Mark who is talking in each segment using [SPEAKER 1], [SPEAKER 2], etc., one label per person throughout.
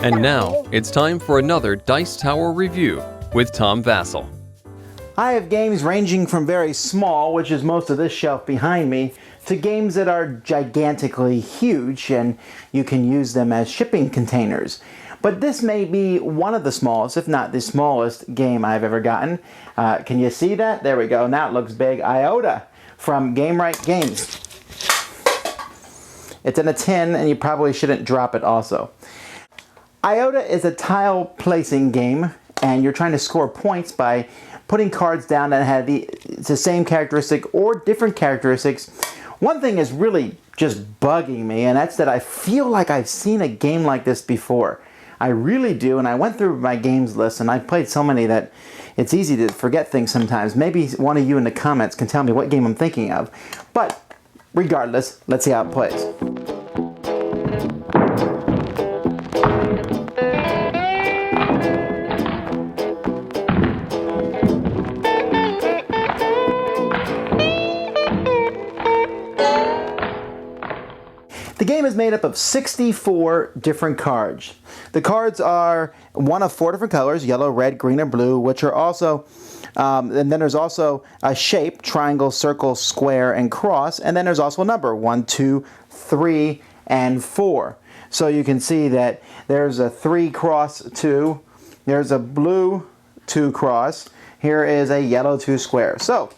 [SPEAKER 1] And now, it's time for another Dice Tower review with Tom Vasel.
[SPEAKER 2] I have games ranging from very small, which is most of this shelf behind me, to games that are gigantically huge, and you can use them as shipping containers. But this may be one of the smallest, if not the smallest, game I've ever gotten. Can you see that? There we go. Now it looks big. Iota from Gamewright Games. It's in a tin, and you probably shouldn't drop it also. Iota is a tile placing game, and you're trying to score points by putting cards down that have the same characteristic or different characteristics. One thing is really just bugging me, and that's that I feel like I've seen a game like this before. I really do, and I went through my games list, and I've played so many that it's easy to forget things sometimes. Maybe one of you in the comments can tell me what game I'm thinking of. But regardless, let's see how it plays. The game is made up of 64 different cards. The cards are one of 4 different colors, yellow, red, green, and blue, which are also, and then there's also a shape, triangle, circle, square, and cross, and then there's also a number, 1, 2, 3, and 4. So you can see that there's a 3 cross 2, there's a blue 2 cross, here is a yellow 2 square. So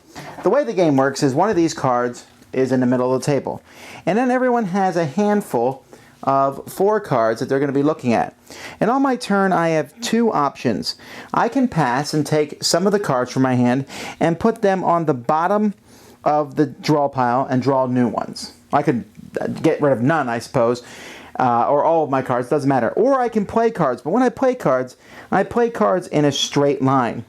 [SPEAKER 2] the way the game works is one of these cards is in the middle of the table. And then everyone has a handful of 4 cards that they're going to be looking at. And on my turn, I have 2 options. I can pass and take some of the cards from my hand and put them on the bottom of the draw pile and draw new ones. I could get rid of none, I suppose, or all of my cards, doesn't matter. Or I can play cards, but when I play cards in a straight line.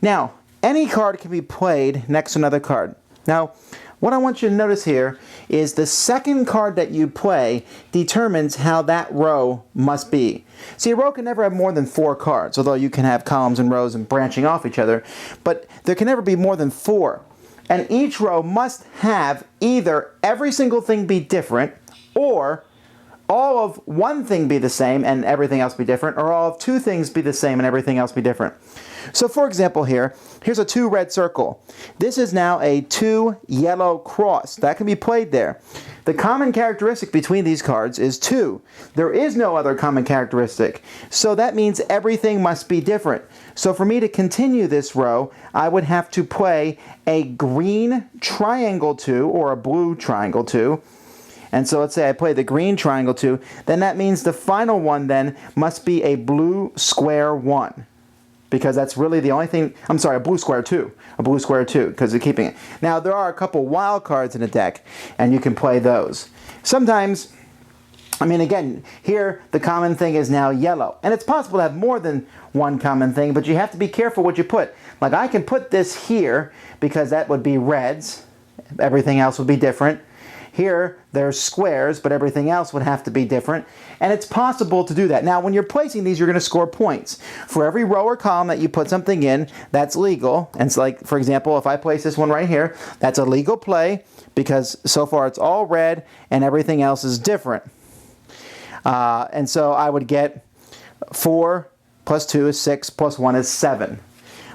[SPEAKER 2] Now, any card can be played next to another card. Now, what I want you to notice here is the second card that you play determines how that row must be. See, a row can never have more than 4 cards, although you can have columns and rows and branching off each other, but there can never be more than 4. And each row must have either every single thing be different, or all of one thing be the same and everything else be different, or all of 2 things be the same and everything else be different. So for example here's a 2 red circle. This is now a 2 yellow cross. That can be played there. The common characteristic between these cards is 2. There is no other common characteristic. So that means everything must be different. So for me to continue this row, I would have to play a green triangle 2 or a blue triangle 2. And so let's say I play the green triangle 2, then that means the final one then must be a blue square 1. Because that's really the only thing, I'm sorry, a blue square 2. A blue square 2, because they're keeping it. Now, there are a couple wild cards in the deck, and you can play those. Sometimes, I mean, again, here the common thing is now yellow. And it's possible to have more than one common thing, but you have to be careful what you put. Like, I can put this here, because that would be reds. Everything else would be different. Here, there's squares, but everything else would have to be different. And it's possible to do that. Now, when you're placing these, you're going to score points. For every row or column that you put something in, that's legal. And so, like, for example, if I place this one right here, that's a legal play because so far it's all red and everything else is different. And so I would get 4 plus 2 is 6 plus 1 is 7.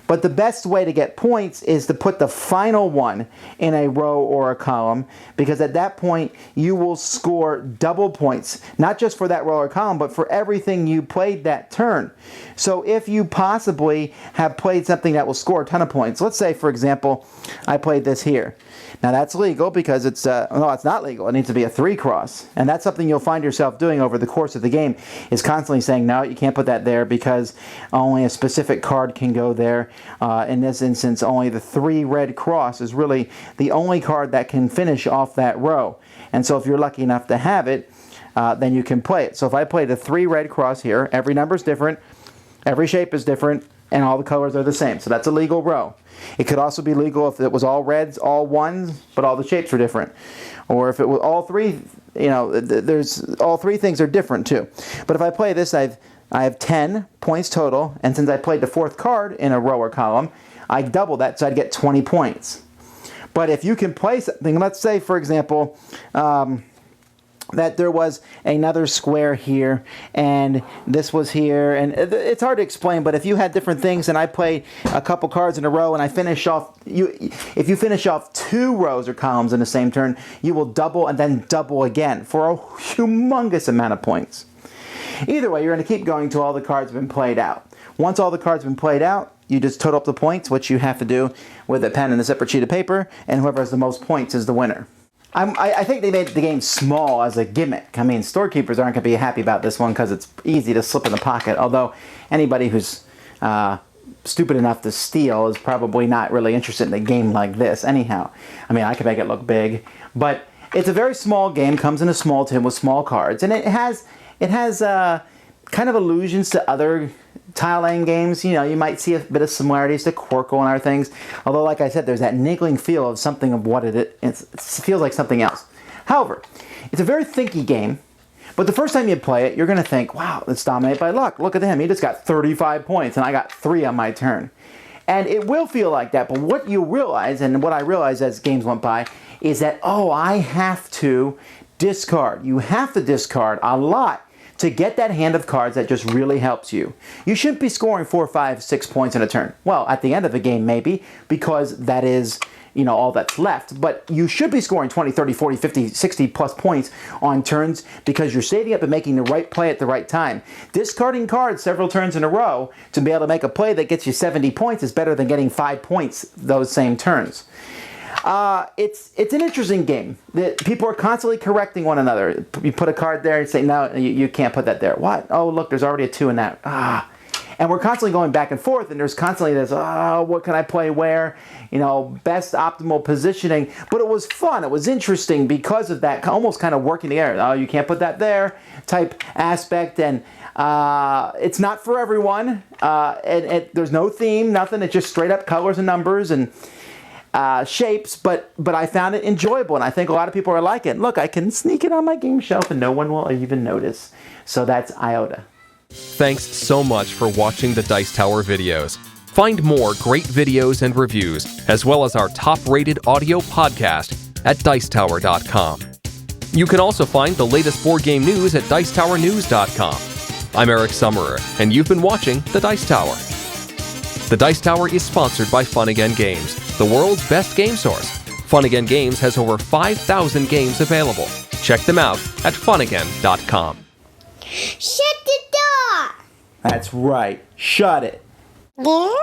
[SPEAKER 2] But the best way to get points is to put the final one in a row or a column, because at that point you will score double points, not just for that row or column, but for everything you played that turn. So if you possibly have played something that will score a ton of points, let's say, for example, I played this here. Now that's legal because it's, no, it's not legal. It needs to be a 3 cross. And that's something you'll find yourself doing over the course of the game, is constantly saying, no, you can't put that there because only a specific card can go there. In this instance, only the 3 red cross is really the only card that can finish off that row. And so if you're lucky enough to have it, then you can play it. So if I play the 3 red cross here, every number is different, every shape is different, and all the colors are the same. So that's a legal row. It could also be legal if it was all reds, all ones, but all the shapes were different. Or if it was all 3, you know, there's all 3 things are different too. But if I play this, I have 10 points total, and since I played the 4th card in a row or column, I double that, so I'd get 20 points. But if you can play something, let's say, for example, that there was another square here, and this was here, and it's hard to explain, but if you had different things and I played a couple cards in a row and I finish off, if you finish off 2 rows or columns in the same turn, you will double and then double again for a humongous amount of points. Either way, you're going to keep going until all the cards have been played out. Once all the cards have been played out, you just total up the points, which you have to do with a pen and a separate sheet of paper, and whoever has the most points is the winner. I think they made the game small as a gimmick. I mean, storekeepers aren't going to be happy about this one because it's easy to slip in the pocket, although anybody who's stupid enough to steal is probably not really interested in a game like this anyhow. I mean, I could make it look big, but it's a very small game, comes in a small tin with small cards, and it has kind of allusions to other tile laying games. You know, you might see a bit of similarities to Quirkle and other things. Although, like I said, there's that niggling feel of something of what it feels like something else. However, it's a very thinky game. But the first time you play it, you're going to think, wow, it's dominated by luck. Look at him. He just got 35 points, and I got 3 on my turn. And it will feel like that. But what you realize, and what I realized as games went by, is that, oh, I have to discard. You have to discard a lot to get that hand of cards that just really helps you. You shouldn't be scoring 4, 5, 6 points in a turn. Well, at the end of the game, maybe, because that is, you know, all that's left. But you should be scoring 20, 30, 40, 50, 60 plus points on turns because you're saving up and making the right play at the right time. Discarding cards several turns in a row to be able to make a play that gets you 70 points is better than getting 5 points those same turns. It's an interesting game. People are constantly correcting one another. You put a card there and say, no, you can't put that there. What? Oh, look, there's already a 2 in that. And we're constantly going back and forth, and there's constantly this, what can I play where? You know, best optimal positioning. But it was fun. It was interesting because of that, almost kind of working together. Oh, you can't put that there type aspect. And it's not for everyone. There's no theme, nothing. It's just straight up colors and numbers and shapes, but I found it enjoyable, and I think a lot of people are like it. Look, I can sneak it on my game shelf and no one will even notice. So that's Iota.
[SPEAKER 1] Thanks so much for watching the Dice Tower videos. Find more great videos and reviews, as well as our top-rated audio podcast at Dicetower.com. You can also find the latest board game news at Dicetowernews.com. I'm Eric Summerer, and you've been watching The Dice Tower. The Dice Tower is sponsored by Fun Again Games, the world's best game source. Fun Again Games has over 5,000 games available. Check them out at funagain.com.
[SPEAKER 3] Shut the door!
[SPEAKER 2] That's right. Shut it.
[SPEAKER 3] Yeah?